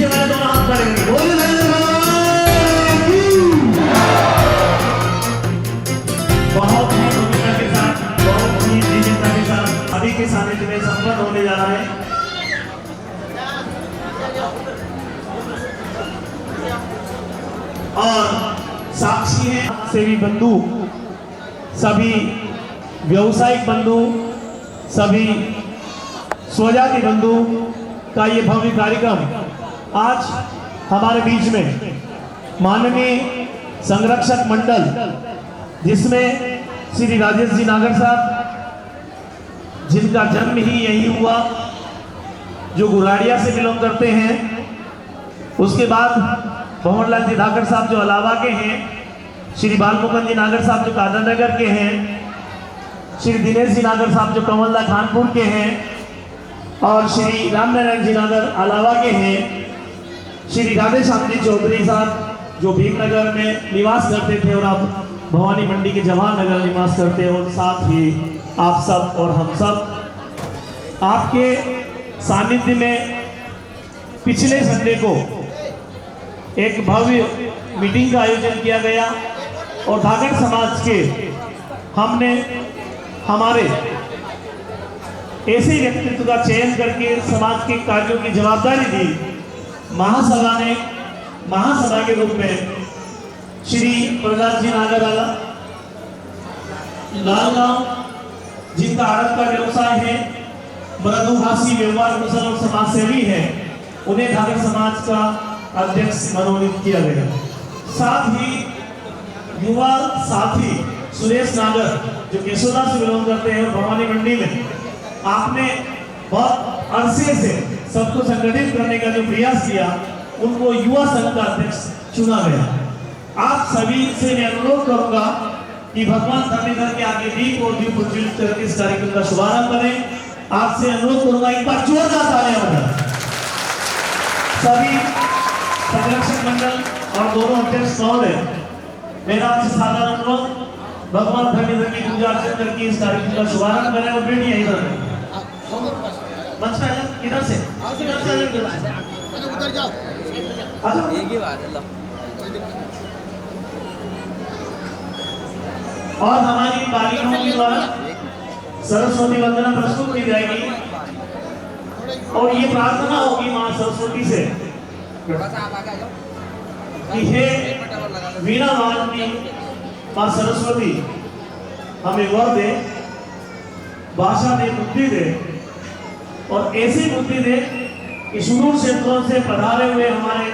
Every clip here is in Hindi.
से मैं दोनों हाथ करेंगे। बोल बहुत ही भूमिका के साथ, बहुत ही दिव्यता के साथ अभी के सानिध्य में संपन्न होने जा रहा है। और साक्षी हैं सेवी बंधु, सभी व्यवसायिक बंधु, सभी स्वजाति बंधु का ये भव्य कार्यक्रम आज हमारे बीच में माननीय संरक्षक मंडल, जिसमें श्री राजेश जी नागर साहब, जिनका जन्म ही यही हुआ, जो गुराड़िया से बिलोंग करते हैं। उसके बाद भंवरलाल जी नागर साहब जो अलावा के हैं, श्री बालमुकुंद जी नागर साहब जो कादरनगर के हैं, श्री दिनेश जी नागर साहब जो कमलदा खानपुर के हैं, और श्री रामनारायण जी नागर अलावा के हैं, श्री राधे श्याम जी चौधरी साहब जो भीमनगर में निवास करते थे और अब भवानी मंडी के जवाहर नगर निवास करते हैं, और साथ ही आप सब और हम सब आपके सानिध्य में पिछले संडे को एक भव्य मीटिंग का आयोजन किया गया और धागड़ समाज के हमने हमारे ऐसे व्यक्तित्व का चयन करके समाज के कार्यों की जवाबदारी दी। महासभा ने महासभा के रूप में श्री प्रहलाद जी नागरवाला लालगांव, जिनका आड़त का व्यवसाय है, मृदुभाषी व्यवहार कुशल और समाज सेवी है, उन्हें धागड़ समाज का अध्यक्ष मनोनीत किया गया। साथ ही युवा साथी सुरेश नागर जो केशोदा से बिलोंग करते हैं और भवानी मंडी में आपने बहुत अरसे से सबको संगठित करने का जो प्रयास किया, उनको युवा संघ का अध्यक्ष चुना गया। आप सभी से मैं अनुरोध करूंगा कि भगवान धर्मेंद्र के आगे दीप और दीप प्रज्वलित करके इस कार्यक्रम का शुभारंभ करें। आपसे अनुरोध करूंगा एक बार जोरदार तालियां बजाएं। सभी संरक्षक मंडल और दोनों अध्यक्ष महोदय, मेरा आपसे साधारण अनुरोध, भगवान धर्मेंद्र की पूजा अर्चना करके इस कार्यक्रम का शुभारंभ करें। और बेटियां इधर मंच पे इधर से उतर जाओ। एक ही बात है। और हमारी बालिकाओं के द्वारा सरस्वती वंदना प्रस्तुत की जाएगी और ये प्रार्थना होगी मां सरस्वती से कि हे वीणा वादनी मां सरस्वती, हमें वर दे, भाषा दे, बुद्धि दे, और ऐसी बुद्धि दे कि सुदूर क्षेत्रों से पधारे हुए हमारे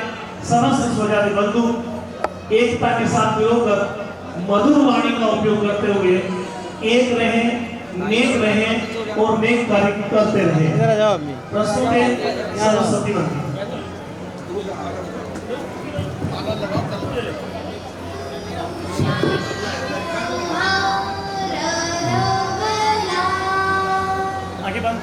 समस्त स्वजाति बंधु एकता के साथ मिलकर मधुर वाणी का उपयोग करते हुए एक रहे, नेक रहे और नेक कार्य करते रहे। प्रस्तुत है सरस्वती वंदना। आगे बढ़।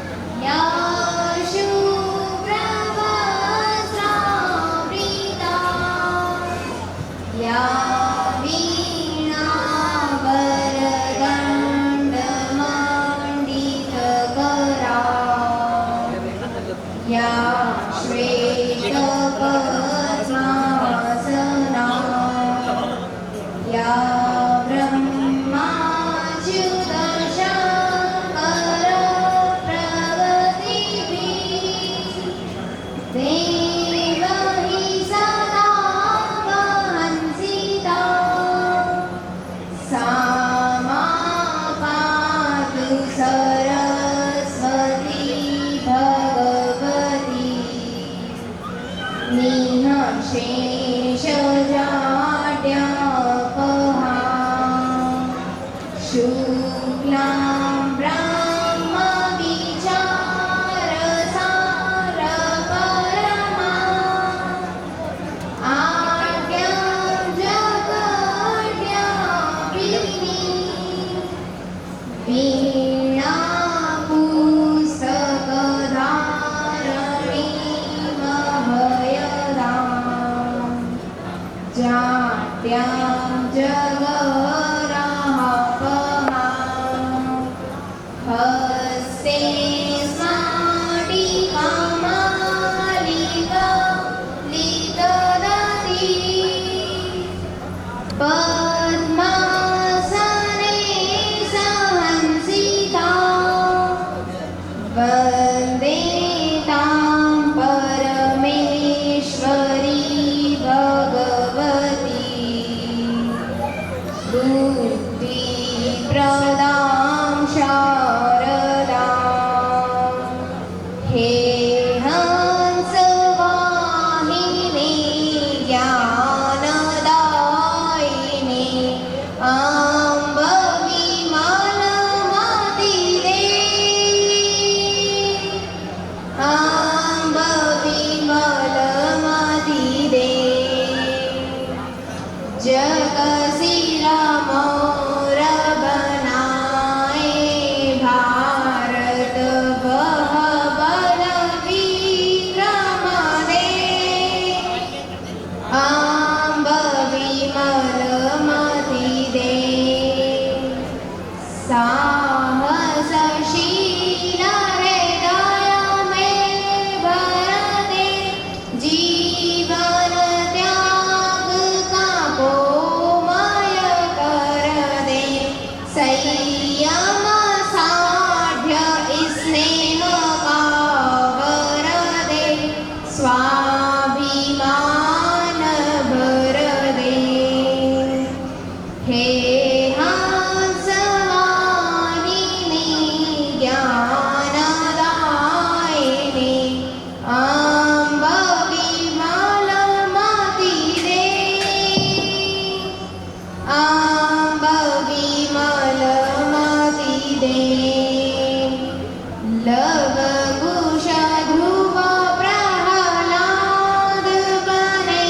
लवकुशा ध्रुव प्रहलाद बने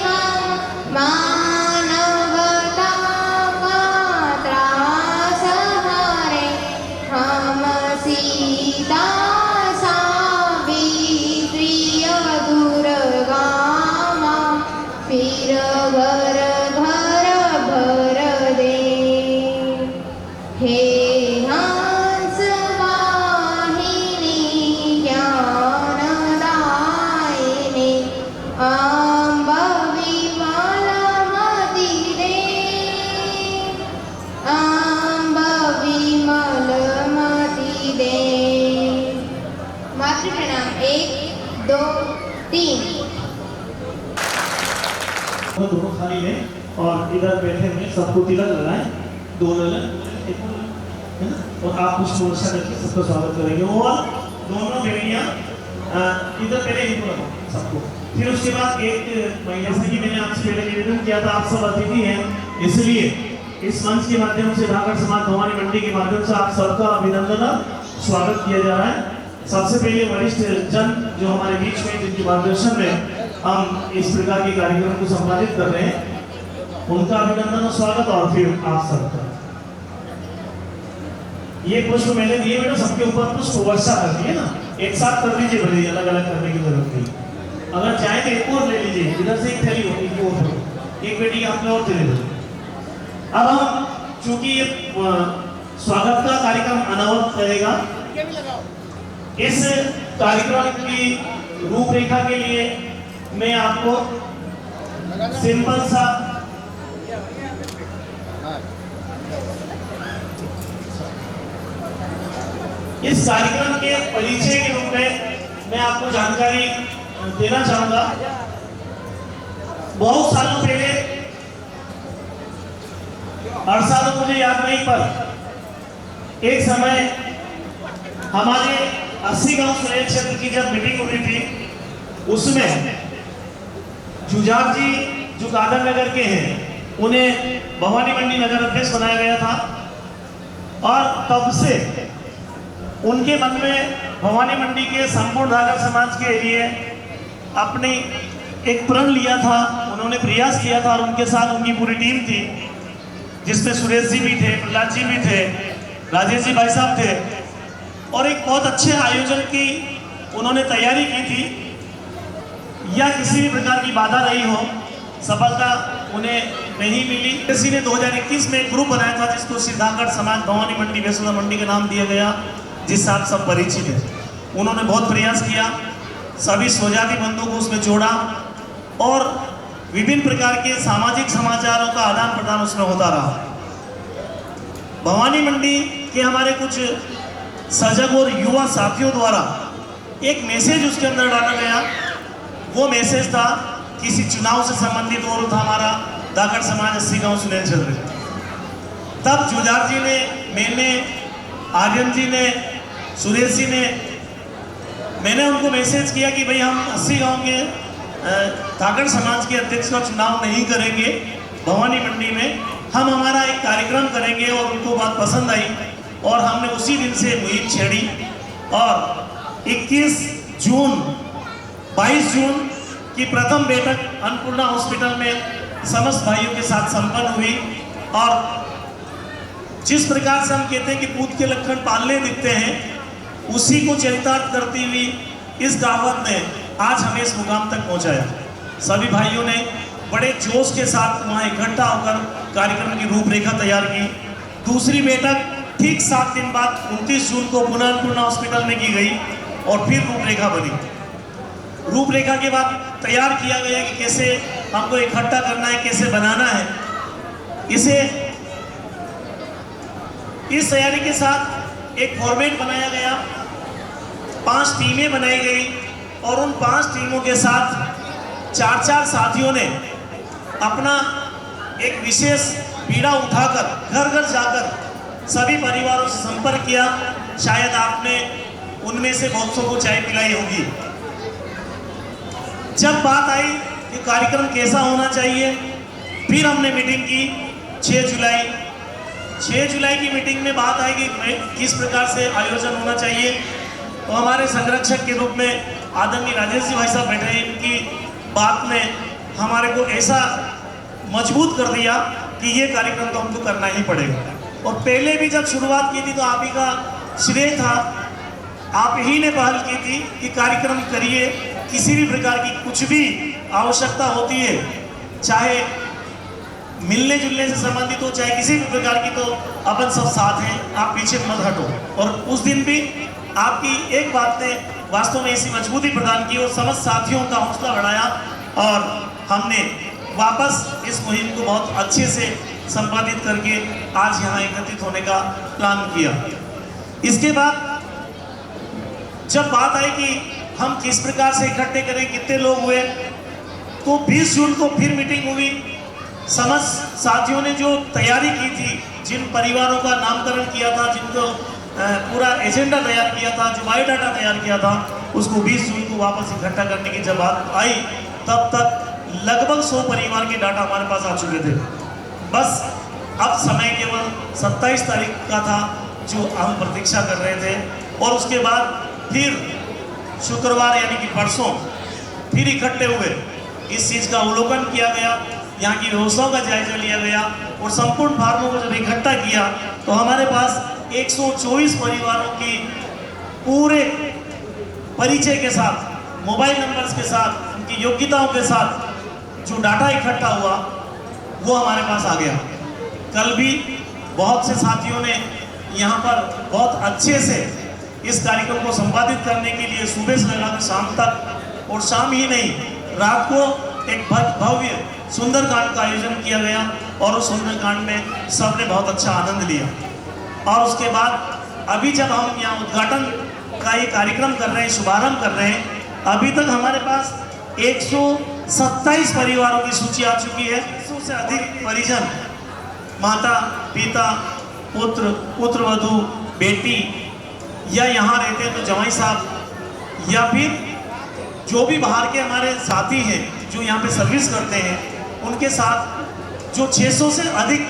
हम मानवता का त्रास हरे हम सीता सावित्री दुर्गा मां फिर घर घर भर दे हे हंस वाहिनी ज्ञानदायिनी अम्ब विमलमति दे अम्ब विमलमति दे। मातृ प्रणाम 1 2 3। वो दोनों खाली लें और इधर बैठे हुए सबको तिलक लगाएं, दोनों है ना, और आप पुष्प वर्षा करके सबका स्वागत करेंगे। और दोनों बेटियां इधर पहले इनको लगाओ सबको। फिर उसके बाद एक महिला से कि मैंने आपसे पहले निवेदन किया था, आप सब अतिथि हैं, इसलिए इस मंच के माध्यम से धाकड़ समाज भवानी मंडी के माध्यम से आप सबका अभिनंदन स्वागत किया जा रहा है। सबसे पहले वरिष्ठ जन जो हमारे बीच में जिनके मार्गदर्शन में हम इस प्रकार के कार्यक्रम को संपादित कर रहे हैं, उनका अभिनंदन और स्वागत। और फिर आप सबका ये पुष्प मैंने दिए बेटा, सबके ऊपर पुष्प वर्षा कर दिए ना, एक साथ कर दीजिए, भले अलग अलग करने की जरूरत नहीं। अगर चाहे तो एक और ले लीजिए, इधर से एक थैली हो, एक और हो, एक बेटी के हाथ में और दे दो। अब हम चूंकि ये स्वागत का कार्यक्रम अनावृत रहेगा, इस कार्यक्रम की रूपरेखा के लिए मैं आपको सिंपल सा इस कार्यक्रम के परिचय के रूप में मैं आपको जानकारी देना चाहूंगा। बहुत सालों पहले, अरसा तो मुझे याद नहीं, पर एक समय हमारे 80 गांव सुरेश क्षेत्र की जब मीटिंग हुई थी, उसमें जुझार जी जो कादर नगर के हैं, उन्हें भवानी मंडी नगर अध्यक्ष बनाया गया था। और तब से उनके मन में भवानी मंडी के संपूर्ण धाकड़ समाज के लिए अपनी एक प्रण लिया था, उन्होंने प्रयास किया था। और उनके साथ उनकी पूरी टीम थी, जिसमें सुरेश जी भी थे, प्रहलाद जी भी थे, राजेश जी भाई साहब थे, और एक बहुत अच्छे आयोजन की उन्होंने तैयारी की थी। या किसी भी प्रकार की बाधा रही हो, सफलता उन्हें नहीं मिली। किसी ने 2021 में एक ग्रुप बनाया था, जिसको धाकड़ समाज भवानी मंडी वैष्णो मंडी का नाम दिया गया, जिससे आप सब परिचित हैं। उन्होंने बहुत प्रयास किया, सभी स्वजाति बंधुओं को उसमें जोड़ा, और विभिन्न प्रकार के सामाजिक समाचारों का आदान प्रदान उसमें होता रहा। भवानी मंडी के हमारे कुछ सजग और युवा साथियों द्वारा एक मैसेज उसके अंदर डाला गया। वो मैसेज था किसी चुनाव से संबंधित, और था हमारा धाकड़ समाज 80 गांव सुनेल क्षेत्र। तब जुझार जी ने, मैंने, आर्यन जी ने, सुरेश जी ने, मैंने उनको मैसेज किया कि भाई हम 80 गांव के धाकड़ समाज के अध्यक्ष का चुनाव नहीं करेंगे भवानी मंडी में, हम हमारा एक कार्यक्रम करेंगे। और उनको बात पसंद आई, और हमने उसी दिन से मुहिम छेड़ी। और 21 जून 22 जून की प्रथम बैठक अन्नपूर्णा हॉस्पिटल में समस्त भाइयों के साथ संपन्न हुई। और जिस प्रकार से हम कहते हैं कि पूत के लक्षण पालने दिखते हैं, उसी को चरितार्थ करती हुई इस दावत ने आज हमें इस मुकाम तक पहुंचाया। सभी भाइयों ने बड़े जोश के साथ वहां इकट्ठा होकर कार्यक्रम की रूपरेखा तैयार की। दूसरी बैठक ठीक 7 दिन बाद 29 जून को पुनः अन्नपूर्णा हॉस्पिटल में की गई, और फिर रूपरेखा बनी। रूपरेखा के बाद तैयार किया गया कि कैसे हमको इकट्ठा करना है, कैसे बनाना है इसे। इस तैयारी के साथ एक फॉर्मेट बनाया गया, 5 टीमें बनाई गई, और उन 5 टीमों के साथ 4-4 साथियों ने अपना एक विशेष पीड़ा उठाकर घर घर जाकर सभी परिवारों से संपर्क किया। शायद आपने उनमें से बहुत सौ को चाय पिलाई होगी। जब बात आई कि कार्यक्रम कैसा होना चाहिए, फिर हमने मीटिंग की 6 जुलाई 6 जुलाई की मीटिंग में बात आएगी किस प्रकार से आयोजन होना चाहिए, तो हमारे संरक्षक के रूप में आदरणीय राजेश जी भाई साहब बैठे हैं। इनकी बात ने हमारे को ऐसा मजबूत कर दिया कि ये कार्यक्रम तो हमको करना ही पड़ेगा। और पहले भी जब शुरुआत की थी तो आप ही का श्रेय था, आप ही ने पहल की थी कि कार्यक्रम करिए, किसी भी प्रकार की कुछ भी आवश्यकता होती है, चाहे मिलने जुलने से संबंधित हो, चाहे किसी भी प्रकार की, तो अपन सब साथ हैं, आप पीछे मत हटो। और उस दिन भी आपकी एक बात ने वास्तव में ऐसी मजबूती प्रदान की और समस्त साथियों का हौसला बढ़ाया और हमने वापस इस मुहिम को बहुत अच्छे से संपादित करके आज यहाँ एकत्रित होने का प्लान किया। इसके बाद जब बात आई कि हम किस प्रकार से इकट्ठे करें, कितने लोग हुए, तो 20 जून को फिर मीटिंग हुई। समस्त साथियों ने जो तैयारी की थी, जिन परिवारों का नामकरण किया था, जिनको पूरा एजेंडा तैयार किया था, जो बायोडाटा तैयार किया था, उसको 20 जून को वापस इकट्ठा करने की जब बात आई, तब तक लगभग 100 परिवार के डाटा हमारे पास आ चुके थे। बस अब समय केवल 27 तारीख का था जो हम प्रतीक्षा कर रहे थे। और उसके बाद फिर शुक्रवार यानी कि परसों फिर इकट्ठे हुए, इस चीज़ का अवलोकन किया गया, यहाँ की व्यवस्थाओं का जायजा लिया गया और संपूर्ण फार्मों को जब इकट्ठा किया तो हमारे पास 124 परिवारों की पूरे परिचय के साथ, मोबाइल नंबर्स के साथ, उनकी योग्यताओं के साथ जो डाटा इकट्ठा हुआ वो हमारे पास आ गया। कल भी बहुत से साथियों ने यहाँ पर बहुत अच्छे से इस कार्यक्रम को संपादित करने के लिए सुबह से लेकर शाम तक, और शाम ही नहीं, रात को एक भव्य सुंदरकांड का आयोजन किया गया और उस सुंदरकांड में सबने बहुत अच्छा आनंद लिया। और उसके बाद अभी जब हम यहाँ उद्घाटन का ये कार्यक्रम कर रहे हैं, शुभारंभ कर रहे हैं, अभी तक हमारे पास 127 परिवारों की सूची आ चुकी है। 100 से अधिक परिजन, माता पिता, पुत्र, पुत्रवधू, बेटी, या यहाँ रहते हैं तो जवाई साहब, या फिर जो भी बाहर के हमारे साथी हैं जो यहाँ पे सर्विस करते हैं, उनके साथ जो 600 से अधिक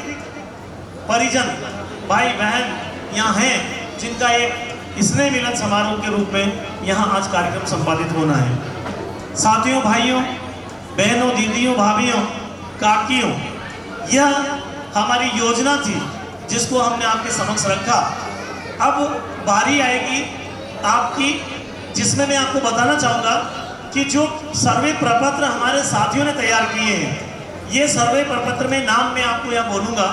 परिजन, भाई बहन यहाँ हैं, जिनका एक स्नेह मिलन समारोह के रूप में यहाँ आज कार्यक्रम संपादित होना है। साथियों, भाइयों, बहनों, दीदियों, भाभियों, काकियों, यह हमारी योजना थी जिसको हमने आपके समक्ष रखा। अब बारी आएगी आपकी, जिसमें मैं आपको बताना चाहूँगा कि जो सर्वे प्रपत्र हमारे साथियों ने तैयार किए हैं, ये सर्वे प्रपत्र में नाम मैं आपको यहाँ बोलूँगा,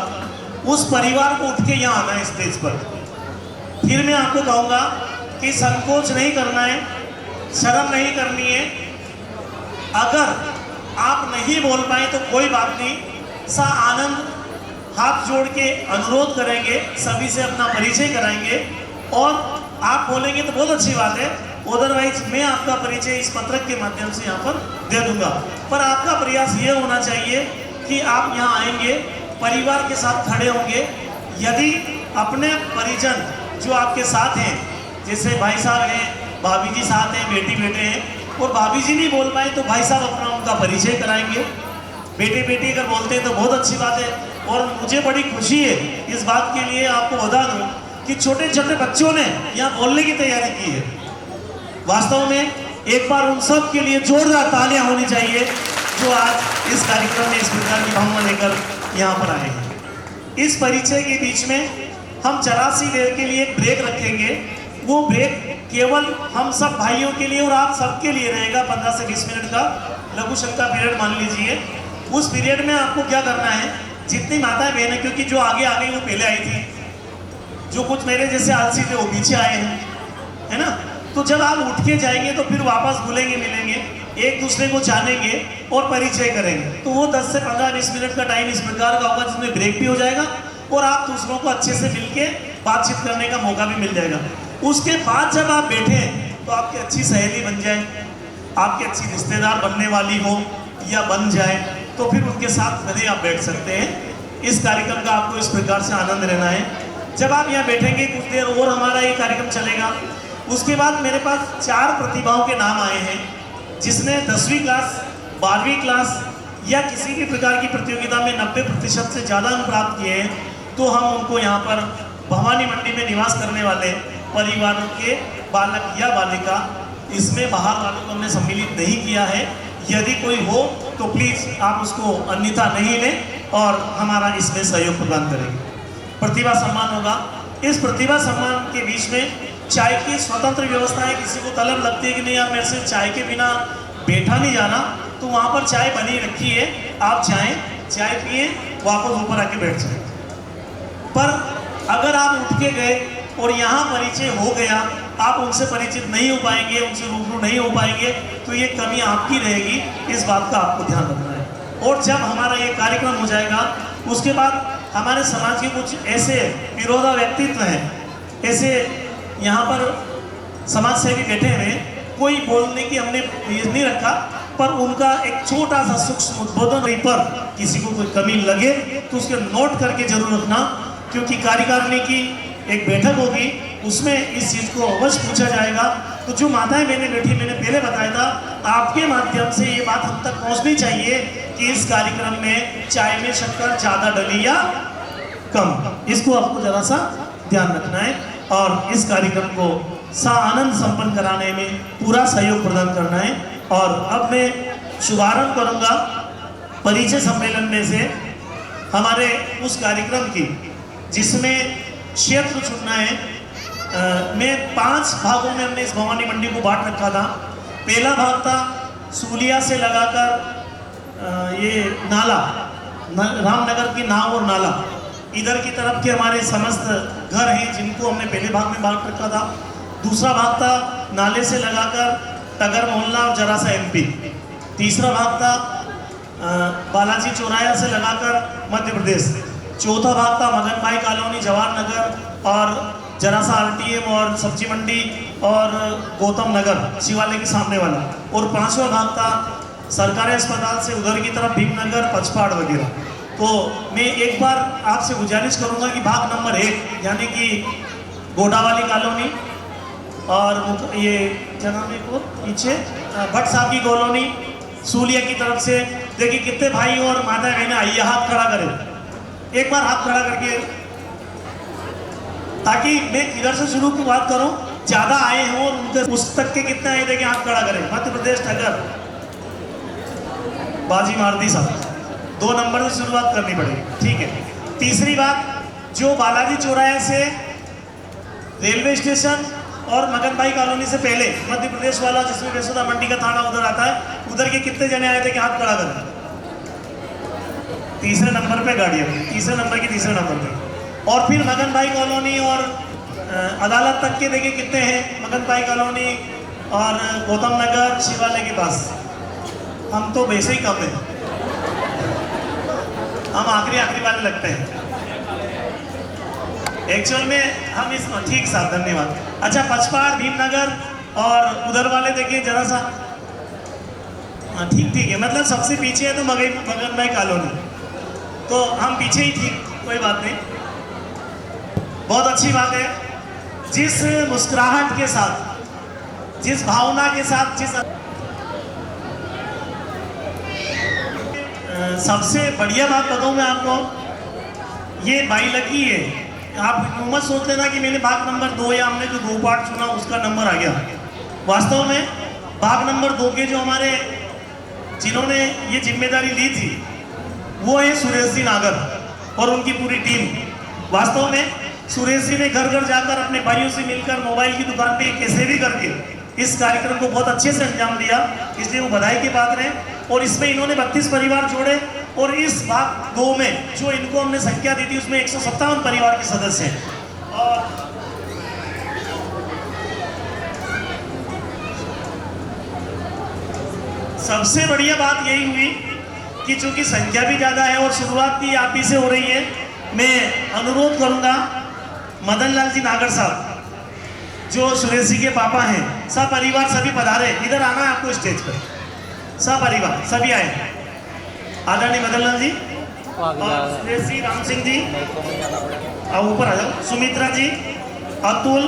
उस परिवार को उठ के यहाँ आना है स्टेज पर। फिर मैं आपको कहूँगा कि संकोच नहीं करना है, शर्म नहीं करनी है। अगर आप नहीं बोल पाए तो कोई बात नहीं, सा आनंद हाथ जोड़ के अनुरोध करेंगे, सभी से अपना परिचय कराएंगे और आप बोलेंगे तो बहुत अच्छी बात है, अदरवाइज मैं आपका परिचय इस पत्रक के माध्यम से यहाँ पर दे दूंगा। पर आपका प्रयास ये होना चाहिए कि आप यहाँ आएंगे, परिवार के साथ खड़े होंगे। यदि अपने परिजन जो आपके साथ हैं, जैसे भाई साहब हैं, भाभी जी साथ हैं, बेटी बेटे हैं, और भाभी जी नहीं बोल पाए तो भाई साहब अपना उनका परिचय कराएंगे। बेटे बेटी अगर बोलते हैं तो बहुत अच्छी बात है। और मुझे बड़ी खुशी है इस बात के लिए, आपको बता दूं कि छोटे छोटे बच्चों ने यहाँ बोलने की तैयारी की है। वास्तव में एक बार उन सब के लिए जोरदार तालियां होनी चाहिए जो आज इस कार्यक्रम में इस प्रकार की भावना लेकर यहाँ पर आए हैं। इस परिचय के बीच में हम 84 देर के लिए एक ब्रेक रखेंगे। वो ब्रेक केवल हम सब भाइयों के लिए और आप सबके लिए रहेगा, 15 से 20 मिनट का लघु शंका पीरियड मान लीजिए। उस पीरियड में आपको क्या करना है, जितनी माताएं बहनें, क्योंकि जो आगे आ गई वो पहले आई थी, जो कुछ मेरे जैसे आलसी थे वो पीछे आए हैं, है ना, तो जब आप उठ के जाएंगे तो फिर वापस भूलेंगे, मिलेंगे, एक दूसरे को जानेंगे और परिचय करेंगे। तो वो 10 से 15-20 मिनट का टाइम इस प्रकार का होगा जिसमें ब्रेक भी हो जाएगा और आप दूसरों को अच्छे से मिलके बातचीत करने का मौका भी मिल जाएगा। उसके बाद जब आप बैठे तो आपकी अच्छी सहेली बन जाए, आपकी अच्छी रिश्तेदार बनने वाली हो या बन जाए, तो फिर उनके साथ भले आप बैठ सकते हैं। इस कार्यक्रम का आपको इस प्रकार से आनंद लेना है। जब आप यहाँ बैठेंगे कुछ देर और हमारा ये कार्यक्रम चलेगा। उसके बाद मेरे पास 4 प्रतिभाओं के नाम आए हैं जिसने 10वीं क्लास, 12वीं क्लास या किसी भी प्रकार की प्रतियोगिता में 90% से ज़्यादा अंक प्राप्त किए हैं। तो हम उनको यहाँ पर भवानी मंडी में निवास करने वाले परिवारों के बालक या बालिका, इसमें बाहर वालों को हमने सम्मिलित नहीं किया है। यदि कोई हो तो प्लीज़ आप उसको अन्यथा नहीं लें और हमारा इसमें सहयोग प्रदान करेंगे। प्रतिभा सम्मान होगा। इस प्रतिभा सम्मान के बीच में चाय की स्वतंत्र व्यवस्था है। किसी को तलब लगती है कि नहीं यार मेरे से चाय के बिना बैठा नहीं जाना, तो वहाँ पर चाय बनी रखी है, आप जाएं, चाय पिए, वापस ऊपर आके बैठ जाएं। पर अगर आप उठ के गए और यहाँ परिचय हो गया, आप उनसे परिचित नहीं हो पाएंगे, उनसे रूबरू नहीं हो पाएंगे, तो ये कमी आपकी रहेगी। इस बात का आपको ध्यान रखना है। और जब हमारा ये कार्यक्रम हो जाएगा, उसके बाद हमारे समाज के कुछ ऐसे विरोधा व्यक्तित्व हैं, ऐसे यहाँ पर समाज सेवी बैठे हुए, कोई बोलने की हमने ये नहीं रखा, पर उनका एक छोटा सा सूक्ष्म उद्बोधन पर किसी को कोई कमी लगे तो उसके नोट करके जरूर रखना, क्योंकि कार्यकारिणी की एक बैठक होगी, उसमें इस चीज़ को अवश्य पूछा जाएगा। तो जो माताएं बहनें बैठी, मैंने पहले बताया था, आपके माध्यम से ये बात हम तक पहुंचनी चाहिए कि इस कार्यक्रम में चाय में शक्कर ज़्यादा डली या कम, इसको आपको ज़रा सा ध्यान रखना है और इस कार्यक्रम को सानंद संपन्न कराने में पूरा सहयोग प्रदान करना है। और अब मैं शुभारंभ करूंगा परिचय सम्मेलन में से हमारे उस कार्यक्रम की, जिसमें क्षेत्र चुनना है। मैं 5 भागों में हमने इस भवानी मंडी को बांट रखा था। पहला भाग था सूलिया से लगाकर ये नाला, रामनगर की नाव और नाला, इधर की तरफ के हमारे समस्त घर हैं जिनको हमने पहले भाग में बांट रखा था। दूसरा भाग था नाले से लगाकर टगर मोहल्ला और जरा सा MP। तीसरा भाग था बालाजी चौराया से लगाकर मध्य प्रदेश। चौथा भाग था मगन भाई कॉलोनी जवाहर नगर और जरा सा RTM और सब्जी मंडी और गौतम नगर शिवालय के सामने वाला। और 5वां भाग था सरकारी अस्पताल से उधर की तरफ भीमनगर पचपाड़ वगैरह। तो मैं एक बार आपसे गुजारिश करूंगा कि भाग नंबर 1 यानी कि गोडावाली कॉलोनी और ये क्या नाम है को पीछे भट्ट साहब की कॉलोनी सूलिया की तरफ से, देखिए कितने भाई और माता बहनें आइए, हाथ खड़ा करें, एक बार हाथ खड़ा करके, ताकि मैं इधर से शुरू की बात करूं, ज़्यादा आए हों और उनके उस तक के कितने आए देखिए, हाथ खड़ा करें। मध्य प्रदेश टगर बाजी मारती साहब, 2 नंबर से शुरुआत करनी पड़ेगी, ठीक है। तीसरी बात, जो बालाजी चौराहे से रेलवे स्टेशन और मगन भाई कॉलोनी से पहले मध्य प्रदेश वाला, जिसमें यशोदा मंडी का थाना उधर आता है, उधर के कितने जने आए थे कि हाथ खड़ा करें। तीसरे नंबर पे गाड़ियाँ, तीसरे नंबर की तीसरे नंबर पे। और फिर मगन भाई कॉलोनी और अदालत तक के देखिए कितने हैं, मगन भाई कॉलोनी और गौतम नगर शिवालय के पास। हम तो वैसे ही कम हैं, हम आखिरी वाले लगते हैं एक्चुअल में, हम इस ठीक साहब धन्यवाद। अच्छा, पचपाड़ भीमनगर और उधर वाले देखिए जरा सा, हाँ ठीक है, मतलब सबसे पीछे है तो मगन भाई कॉलोनी, तो हम पीछे ही, ठीक, कोई बात नहीं, बहुत अच्छी बात है। जिस मुस्कुराहट के साथ, जिस भावना के साथ, जिस सबसे बढ़िया बात बताऊं मैं आपको, ये बाई लकी है। आप मत सोच लेना कि मैंने भाग नंबर 2 या हमने जो 2 पार्ट चुना उसका नंबर आ गया। वास्तव में भाग नंबर 2 के जो हमारे जिन्होंने ये जिम्मेदारी ली थी वो है सुरेश जी नागर और उनकी पूरी टीम। वास्तव में सुरेश जी ने घर घर जाकर अपने भाइयों से मिलकर मोबाइल की दुकान पे कैसे भी करके इस कार्यक्रम को बहुत अच्छे से अंजाम दिया, इसलिए वो बधाई के पात्र हैं। और इसमें इन्होंने 32 परिवार जोड़े और इस भाग 2 में जो इनको हमने संख्या दी थी उसमें 157 परिवार के सदस्य हैं। और सबसे बढ़िया बात यही हुई कि चूंकि संख्या भी ज़्यादा है और शुरुआत भी आप ही से हो रही है, मैं अनुरोध करूंगा मदन लाल जी नागर साहब जो सुरेश जी के पापा हैं, सब परिवार सभी पधारे, इधर आना है आपको स्टेज पर, सब परिवार सभी आए। आदरणीय मदन लाल जी और सुरेश जी, राम सिंह जी, आप ऊपर आ जाओ, सुमित्रा जी, अतुल,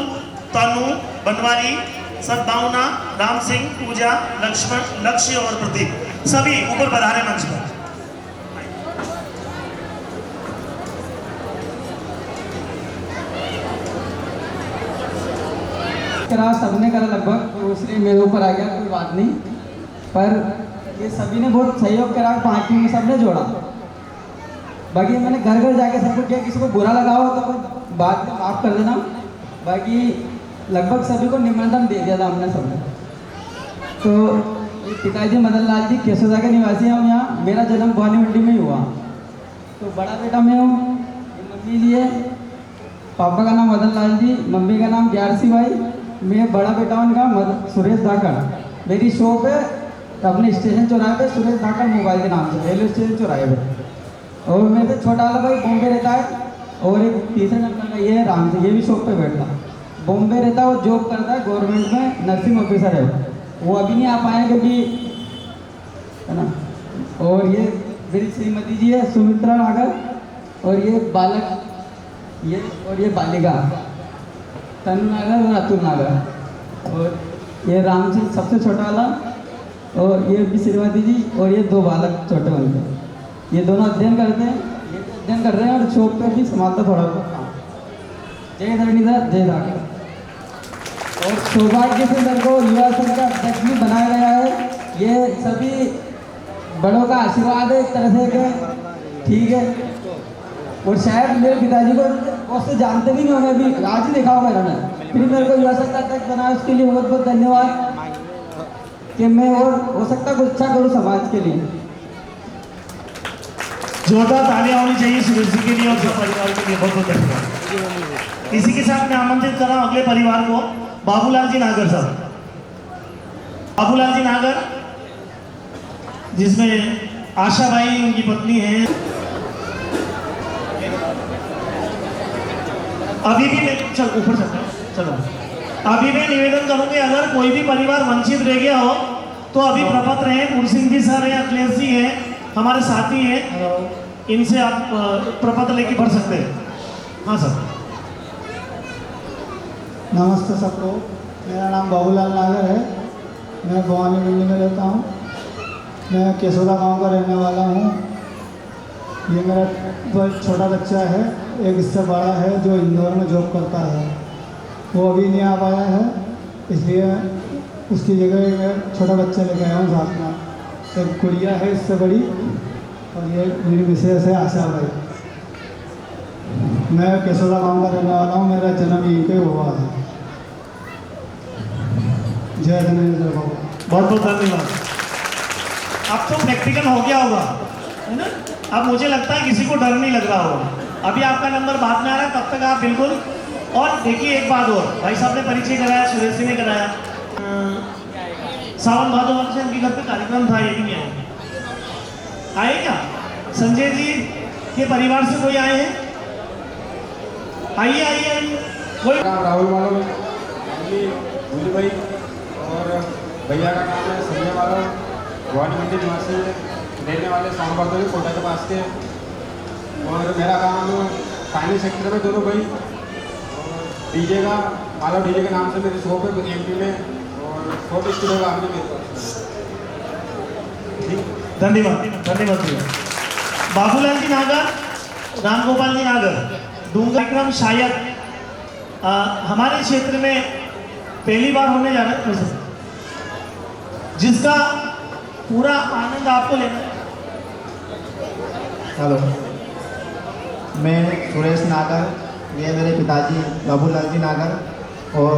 तनु, बनवारी, सद्भावना, राम सिंह, पूजा, लक्ष्मण, लक्ष्य और प्रतीक, सभी ऊपर पधारे मंच पर। करा, सबने करा लगभग, तो इसलिए मेरे ऊपर आ गया, कोई बात नहीं। पर ये सभी ने बहुत सहयोग करा, पार्टी में सबने जोड़ा। बाकी मैंने घर घर जाके सबको किया, किसी को बुरा लगा हो तो कोई बात में माफ़ कर देना। बाकी लगभग सभी को निमंत्रण दे दिया था हमने सबने। तो ये पिताजी मदन लाल जी केसोदा के निवासी हैं हम यहाँ। मेरा जन्म भवानी मंडी में ही हुआ। तो बड़ा बेटा मैं हूँ, ये मम्मी जी है, पापा का नाम मदन लाल जी, मम्मी का नाम ग्यारसी भाई, मैं बड़ा बेटा हूँ उनका सुरेश धाकड़। मेरी शॉप है अपने स्टेशन चौराहे पे, सुरेश धाकड़ मोबाइल के नाम से, रेलवे स्टेशन चौराहे पे। और मेरे से छोटा वाला भाई बॉम्बे रहता है, और एक तीसरे नंबर का ये है राम से, ये भी शॉप पे बैठता है, बॉम्बे रहता है, वो जॉब करता है गवर्नमेंट में, नर्सिंग ऑफिसर है वो अभी नहीं आ पाए क्योंकि, है ना। और ये मेरी श्रीमती जी है सुमित्रा नागर, और ये बालक ये, और ये बालिका तनु नागर और अतुल नागर, और ये राम सिंह सबसे छोटा वाला, और ये भी श्रीमती जी, और ये दो बालक छोटे उनके, ये दोनों अध्ययन करते हैं, ये अध्ययन कर रहे हैं और शॉप पे भी संभालता थोड़ा बहुत काम। जय धरणीधर जय धाकड़। और सौभाग्य से मेरे को युवा संघ का अध्यक्ष भी बनाया गया है। ये सभी बड़ों का आशीर्वाद है एक तरह से कि ठीक है। और शायद मेरे पिताजी को बहुत से जानते भी नहीं होंगे, अभी आज ही देखा होगा इन्होंने, फिर मेरे को युवा संघ का अध्यक्ष बनाया, उसके लिए बहुत बहुत धन्यवाद कि मैं और हो सकता कुछ अच्छा करूँ समाज के लिए। जोरदार तालियां होनी चाहिए सुरेश जी के लिए और सब परिवार के लिए। बहुत बहुत धन्यवाद। इसी के साथ मैं आमंत्रित कर रहा हूं अगले परिवार को, बाबूलाल जी नागर साहब। बाबूलाल जी नागर, जिसमें आशा भाई उनकी पत्नी है। अभी भी मैं चल ऊपर चलो, अभी मैं निवेदन करूंगी, अगर कोई भी परिवार वंचित रह गया हो तो अभी प्रपत्र हैं, पुरसिंह जी सर हैं, अखिलेश जी हैं, हमारे साथी हैं, इनसे आप प्रपत्र लेके पढ़ सकते हैं। हाँ सर। नमस्ते सबको, मेरा नाम बाबूलाल नागर है, मैं भवानी मंडी में रहता हूँ। मैं केसोदा गांव का रहने वाला हूँ। ये मेरा बहुत छोटा बच्चा है, एक इससे बड़ा है जो इंदौर में जॉब करता है, वो अभी नहीं आ पाया है, इसलिए उसकी जगह मैं छोटा बच्चा लेके आया हूँ साथ में। एक गुड़िया है इससे बड़ी, और ये मेरी मिसेस है आशा भाई। मैं केसोदा गांव का रहने वाला हूँ, मेरा जन्म यहीं पे हुआ है। जय धन्यवाद बाबा। बहुत बहुत धन्यवाद। अब तो प्रैक्टिकल हो गया होगा, है ना। अब मुझे लगता है किसी को डर नहीं लग रहा होगा। अभी आपका नंबर बाद में आ रहा है, तब तक आप बिल्कुल। और देखिए एक बात और, भाई साहब ने परिचय कराया, सुरेश जी ने कराया, सावन भादो वर्ष से उनके घर पे कार्यक्रम था, ये भी नहीं आए। आए क्या संजय जी के परिवार से कोई आए हैं? आइए आइए आइए। कोई राहुल मालव, भूली भाई, और भैया का नाम है संजय मालव, भवानी मंडी निवासी रहने वाले सामबादों के कोटा के पास के। और मेरा काम फाइनेंस सेक्टर में, दोनों भाई। और डीजे का मालव डीजे के नाम से मेरी शॉप है एमपी में, और फोटो स्टूडियो का हमने मेरे पास। धन्यवाद धन्यवाद भैया। बाबूलाल जी नागर, रामगोपाल जी नागर, डूंगा कार्यक्रम शायद हमारे क्षेत्र में पहली बार होने जा रहा है, जिसका पूरा आनंद आपको लेना है। हेलो, मैं सुरेश नागर, ये मेरे पिताजी बाबूलाल जी नागर, और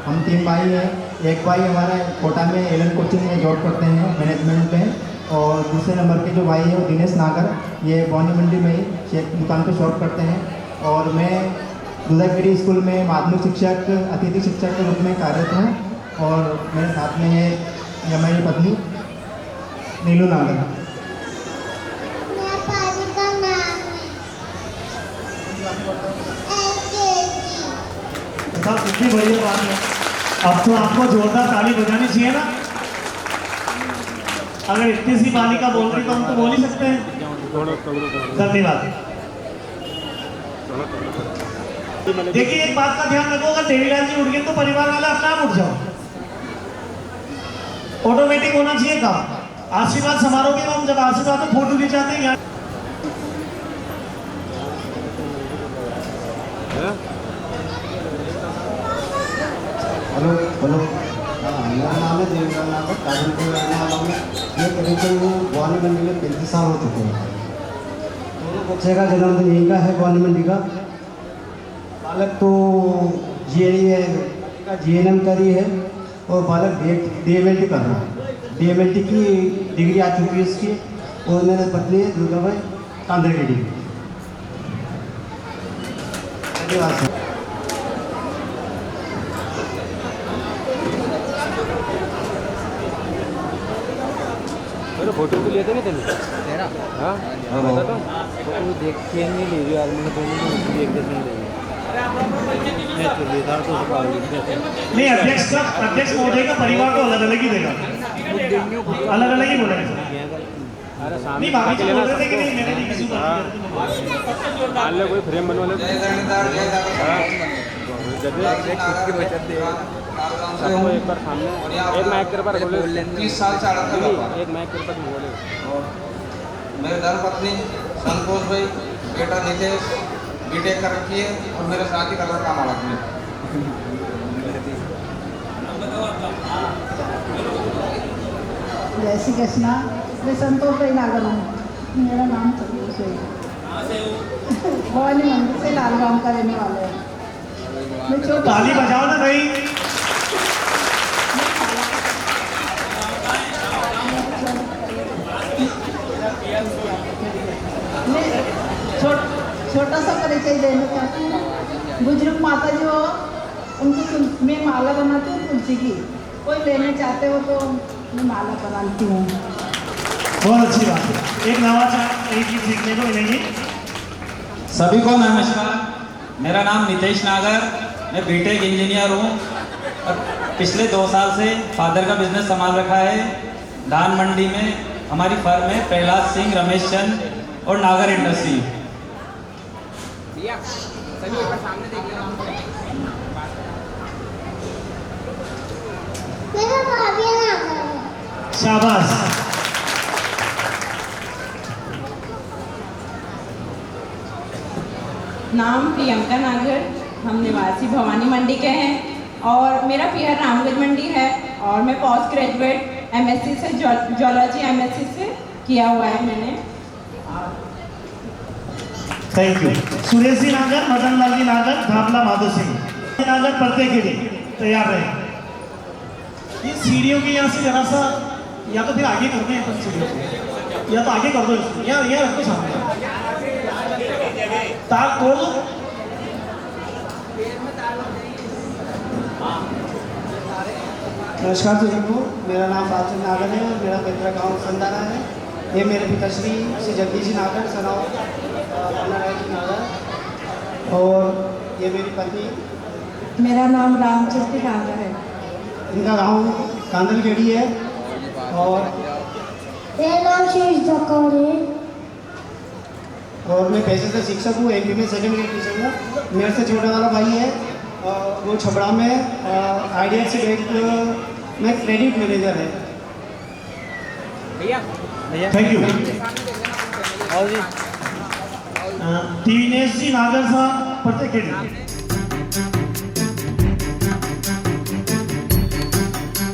हम 3 भाई हैं। एक भाई हमारे कोटा में एलन कोचिंग में जॉब करते हैं मैनेजमेंट में, और दूसरे नंबर के जो भाई है वो दिनेश नागर, ये भवानी मंडी में ही दुकान पे शॉप करते हैं। और मैं दुधागिरी स्कूल में माध्यमिक शिक्षक, अतिथि शिक्षक के रूप में कार्यरत हूँ। और मेरे साथ में है हमारी पत्नी नीलू नागर। कितनी बढ़िया बात है। अब तो आपको जोरदार ताली बजानी चाहिए ना। अगर इतनी सी बालिका बोल रही तो हम तो बोल ही सकते हैं। धन्यवाद। देखिए एक बात का ध्यान रखो, अगर देवीलाल जी उठ गए तो परिवार वाले अपने आप उठ जाओ, ऑटोमेटिक होना चाहिए काम। आशीर्वाद समारोह के हम जब आशीर्वाद में फोटो खिंचाते हैं हेलो हेलो हाँ मेरा नाम है देवेंद्र नागर काजलपुर रहने वाला हूँ। ये करीब भवानी मंडी में 35 साल हो चुके हैं। दोनों बच्चे का जन्मदिन यहीं का है भवानी मंडी का। बालक तो GNM करी है और बालक DMLT कर रहा है। DMLT की डिग्री आ चुकी है इसकी और मेरे पत्नी है दुर्गाबाई कांदर की डिग्री। धन्यवाद सर। मेरे फोटो भी लेते नहीं तेरे तेरा हाँ बता तो फोटो देख के नहीं ले रही यार मैंने दोनों को देख के नहीं ले रही मैं चुलीदार तो नहीं, अध्यक्ष महोदय का परिवार को अलग अलग ही देगा, अलग अलग ही बोलेगा। अरे नहीं, सामने बाकी के तो लेना बोल रहे थे कि नहीं, मैंने नहीं किसी को मान लो कोई फ्रेम बनवा ले सबको एक बार सामने एक माइक तेरे पर बोले 30 साल से आड़ा था एक माइक तेरे पर बोले और मेरे धर्मपत्नी संतोष भाई बेटा नितेश बीटेक कर रखी है और मेरे साथ ही कर रखा मालक में। जय श्री कृष्णा। मैं संतोष भाई नागर हूँ। मेरा नाम संतोष भाई भवानी मंदिर से लालगांव का रहने वाले हैं। मैं छोटी ताली बजाओ ना भाई। मैं छोटा सा परिचय देना चाहती हूँ। बुजुर्ग माता जी हो उनको मैं माला बनाती हूँ तुलसी की। कोई लेना चाहते हो तो मैं माला बनाती हूँ। बहुत अच्छी बात है, एक नवाचार एक चीज सीखने को मिलेगी। सभी को नमस्कार। मेरा नाम नितेश नागर, मैं बीटेक इंजीनियर हूँ और पिछले 2 साल से फादर का बिजनेस संभाल रखा है। धान मंडी में हमारी फर्म है प्रहलाद सिंह, रमेश चंद और नागर इंडस्ट्री। शाबाश। नाम प्रियंका नागर, हम निवासी भवानी मंडी के हैं और मेरा पीआर रामगंज मंडी है और मैं पोस्ट ग्रेजुएट MSc से जोलॉजी MSc से किया हुआ है मैंने। Thank you. सुरेश जी नागर, मदन लाल जी नागर, धामला माधो सिंह नागर, प्रत्येक के लिए तैयार रहे। ये सीढ़ियों की यहाँ से जरा सा या तो फिर आगे करते हैं अपन सीढ़ियों से, या तो आगे कर दो इसको, यहाँ रखो सामने, तार तोड़ दो। नमस्कार जी सबको। मेरा नाम बालचंद नागर है और मेरा मित्र गाँव संदाना है। ये मेरे पिताश्री श्री जगदीश जी नागर सनाव राय जी नागर और ये मेरी पत्नी। मेरा नाम रामचंद्र नागर है। इनका गांव कांदलखेड़ी है और मेरा नाम शीश जकौर है। और मैं पैसे से शिक्षक हूँ। MP में सेकेंड ग्रेड टीचर हूँ। मेरे से छोटा वाला भाई है वो छपरा में IDFC बैंक में क्रेडिट मैनेजर है। Thank you. दिनेश जी नागर साहब, प्रत्येक के लिए